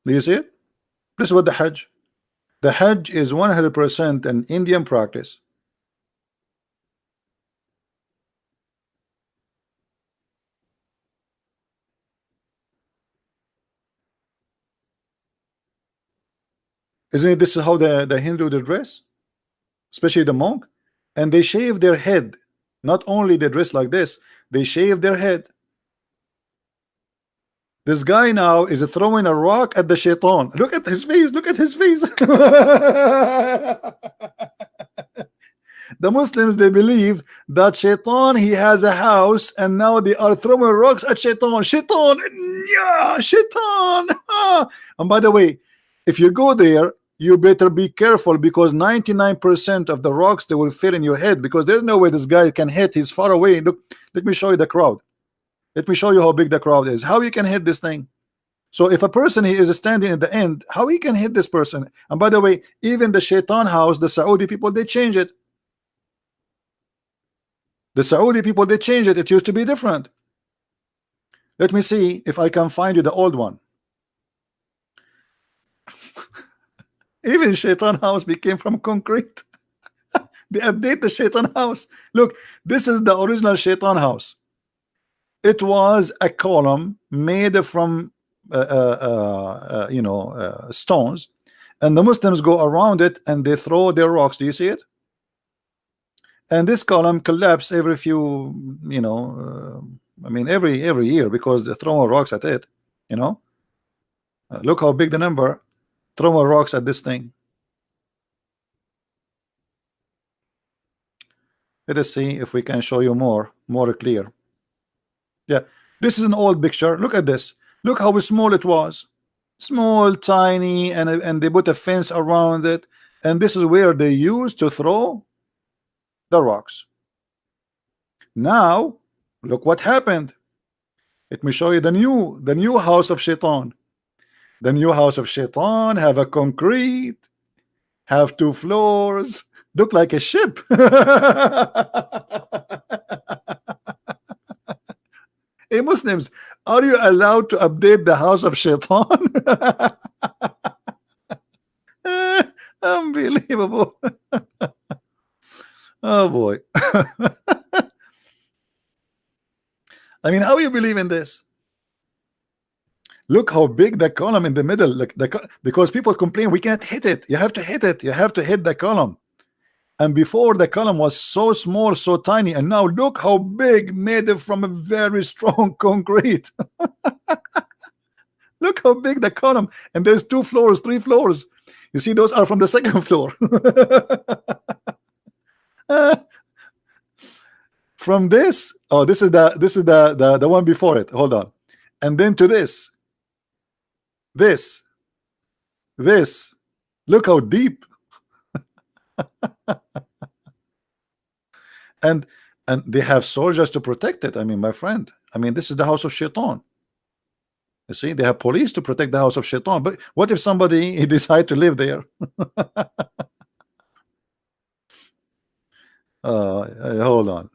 Do you see it? This is what the Hajj. The Hajj is 100% an Indian practice. Isn't it? This is how the Hindu dress, especially the monk, and they shave their head. Not only they dress like this, they shave their head. This guy now is throwing a rock at the shaitan. Look at his face. Look at his face. The Muslims, they believe that shaitan, he has a house, and now they are throwing rocks at shaitan. Shaitan, yeah, shaitan. And by the way, if you go there, you better be careful, because 99% of the rocks, they will fit in your head, because there's no way this guy can hit. He's far away. Look, let me show you the crowd. Let me show you how big the crowd is. How you can hit this thing. So if a person he is standing at the end, how he can hit this person? And by the way, even the shaitan house, the Saudi people, they change it. The Saudi people, they changed it. It used to be different. Let me see if I can find you the old one. Even shaitan house became from concrete. They update the shaitan house. Look, this is the original shaitan house. It was a column made from stones, and the Muslims go around it and they throw their rocks. Do you see it? And this column collapse every few, I mean every year, because they're throwing rocks at it. Look how big the number. Throwing rocks at this thing. Let us see if we can show you more clear. Yeah, this is an old picture. Look at this. Look how small it was. Small, tiny, and they put a fence around it. And this is where they used to throw the rocks. Now, look what happened. Let me show you the new house of shaitan. The new house of shaitan have a concrete, have 2 floors, look like a ship. Hey Muslims, are you allowed to update the house of shaitan? Unbelievable. Oh boy. I mean, how you believe in this? Look how big the column in the middle. Like because people complain we can't hit it. You have to hit it. You have to hit the column. And before, the column was so small, so tiny, and now look how big, made it from a very strong concrete. Look how big the column, and there's 2 floors, 3 floors. You see, those are from the second floor. From this, oh, this is the one before it. Hold on, and then to this. Look how deep. and they have soldiers to protect it. I mean, my friend, I mean, this is the house of shaitan. You see, they have police to protect the house of shaitan. But what if somebody he decide to live there? Hold on.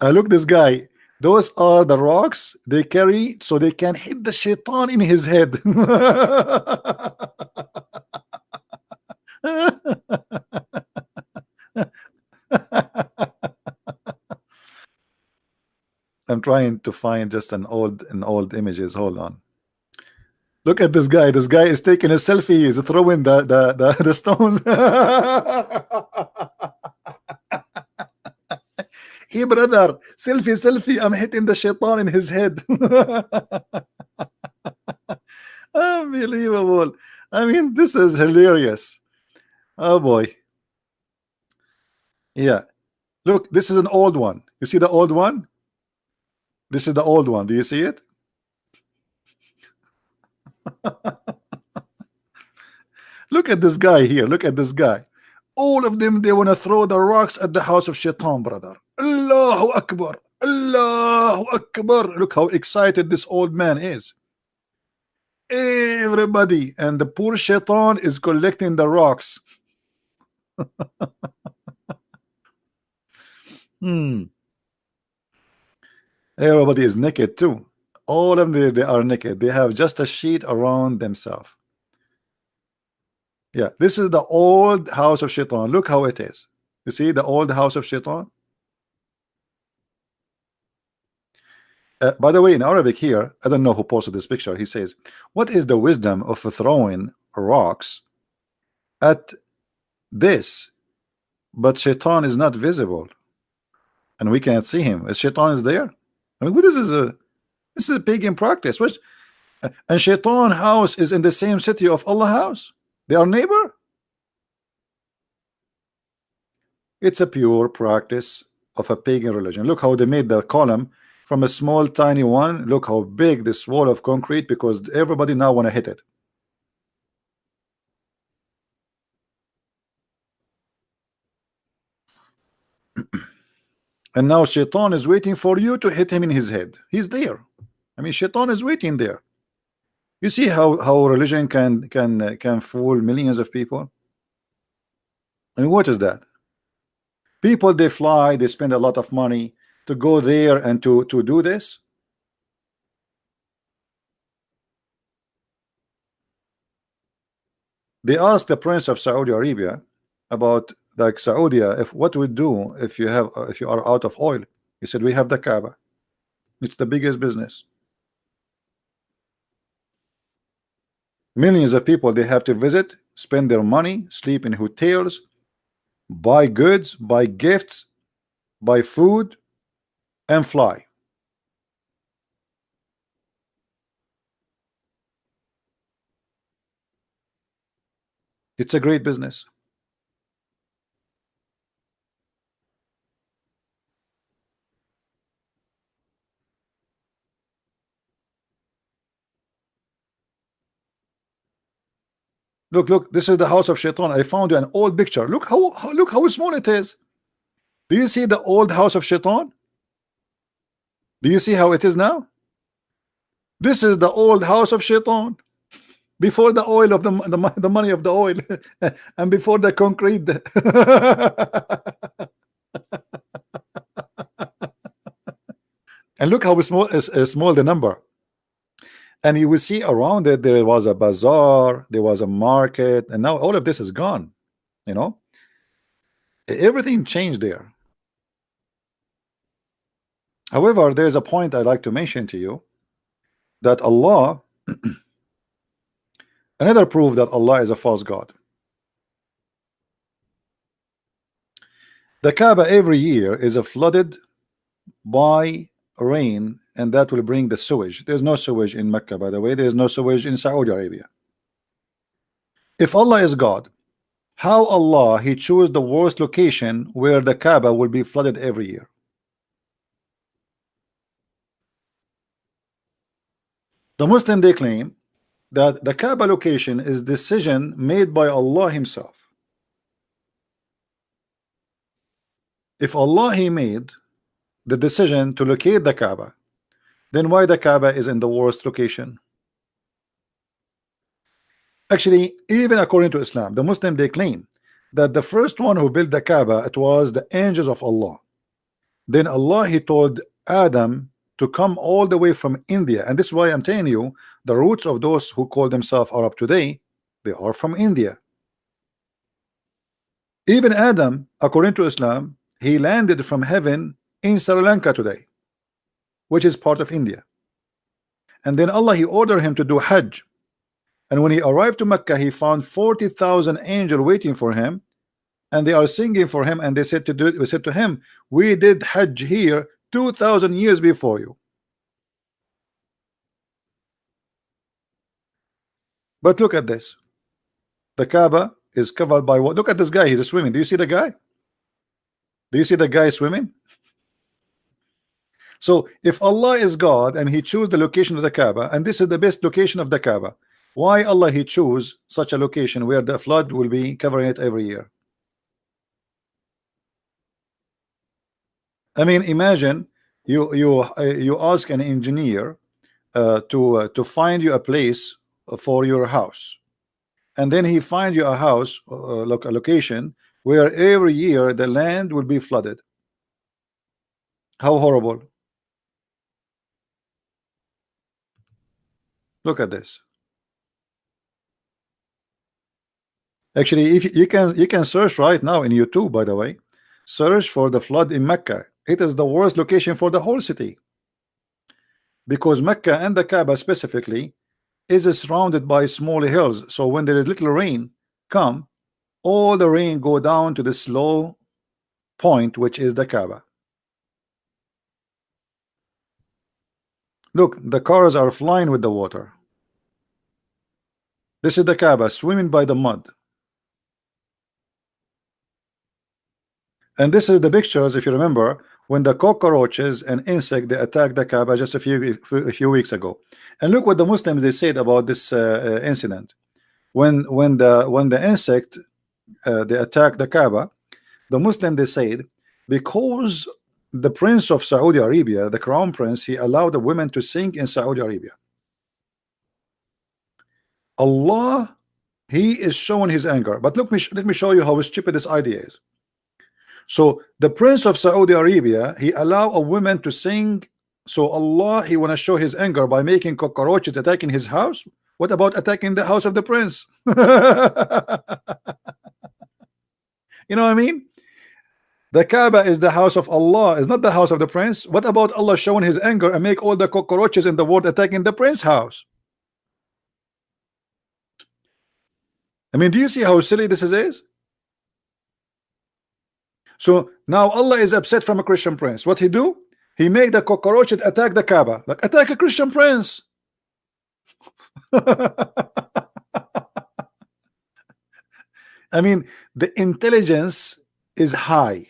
Look, this guy. Those are the rocks they carry so they can hit the shaitan in his head. I'm trying to find just an old images. Hold on. Look at this guy. This guy is taking a selfie. He's throwing the stones. Hey brother, selfie. I'm hitting the shaitan in his head. Unbelievable. I mean, this is hilarious. Oh boy. Yeah. Look, this is an old one. You see the old one? This is the old one. Do you see it? Look at this guy here. Look at this guy. All of them, they want to throw the rocks at the house of shaitan, brother. Allahu Akbar. Allahu Akbar. Look how excited this old man is. Everybody. And the poor shaitan is collecting the rocks. Everybody is naked too. All of them, they are naked. They have just a sheet around themselves. Yeah, this is the old house of Shaitan. Look how it is. You see the old house of Shaitan. By the way, in Arabic here, I don't know who posted this picture. He says, "What is the wisdom of throwing rocks at this, but Shaitan is not visible, and we can't see him? As Shaitan is there. I mean, what is this is a pagan practice. Which and Shaitan house is in the same city of Allah house. They are neighbor. It's a pure practice of a pagan religion. Look how they made the column from a small tiny one. Look how big this wall of concrete, because everybody now want to hit it. And now Shaitan is waiting for you to hit him in his head. He's there. I mean, Shaitan is waiting there. You see how religion can fool millions of people. I mean, what is that? People, they fly, they spend a lot of money to go there and to do this. They asked the Prince of Saudi Arabia about, like, Saudi, if what we do if you are out of oil. He said, we have the Kaaba. It's the biggest business. Millions of people, they have to visit, spend their money, sleep in hotels, buy goods, buy gifts, buy food, and fly. It's a great business. Look, this is the house of Shaitan. I found you an old picture. Look how small it is. Do you see the old house of Shaitan? Do you see how it is now? This is the old house of Shaitan. Before the oil of the money of the oil, and before the concrete. And look how small is small the number. And you will see around it there was a bazaar, there was a market, and now all of this is gone. You know, everything changed there. However, there's a point I'd like to mention to you, that Allah, another proof that Allah is a false god. The Kaaba every year is flooded by rain, and that will bring the sewage. There's no sewage in Mecca, by the way. There's no sewage in Saudi Arabia. If Allah is God, how Allah he chose the worst location where the Kaaba will be flooded every year? The Muslim, they claim that the Kaaba location is decision made by Allah himself. If Allah he made the decision to locate the Kaaba, then why the Kaaba is in the worst location? Actually, even according to Islam, the Muslim, they claim that the first one who built the Kaaba, it was the angels of Allah. Then Allah he told Adam to come all the way from India, and this is why I'm telling you the roots of those who call themselves Arab today, they are from India. Even Adam, according to Islam, he landed from heaven in Sri Lanka today, which is part of India. And then Allah he ordered him to do Hajj, and when he arrived to Mecca, he found 40,000 angels waiting for him, and they are singing for him, and they said to him, we did Hajj here 2,000 years before you. But look at this. The Kaaba is covered by what? Look at this guy, he's swimming. Do you see the guy? Do you see the guy swimming? So if Allah is God and he chose the location of the Kaaba, and this is the best location of the Kaaba, why Allah he chose such a location where the flood will be covering it every year? I mean, imagine you ask an engineer to find you a place for your house, and then he find you a house, a location where every year the land will be flooded. How horrible! Look at this. Actually, if you can search right now in YouTube, by the way, search for the flood in Mecca. It is the worst location for the whole city, because Mecca and the Kaaba specifically is surrounded by small hills. So when there is little rain come, all the rain go down to this low point, which is the Kaaba. Look, the cars are flying with the water. This is the Kaaba swimming by the mud. And this is the pictures, if you remember, when the cockroaches and insect they attacked the Kaaba just a few weeks ago. And look what the Muslims they said about this incident. When the insect they attacked the Kaaba, the Muslim they said, because the prince of Saudi Arabia, the crown prince, he allowed the women to sing in Saudi Arabia. Allah, he is showing his anger. But look, let me show you how stupid this idea is. So the prince of Saudi Arabia, he allow a woman to sing. So Allah, he want to show his anger by making cockroaches attacking his house. What about attacking the house of the prince? You know what I mean? The Kaaba is the house of Allah, is not the house of the prince. What about Allah showing his anger and make all the cockroaches in the world attacking the prince's house? I mean, do you see how silly this is? So now Allah is upset from a Christian prince. What he do? He made the cockroaches attack the Kaaba. Like, attack a Christian prince. I mean, the intelligence is high.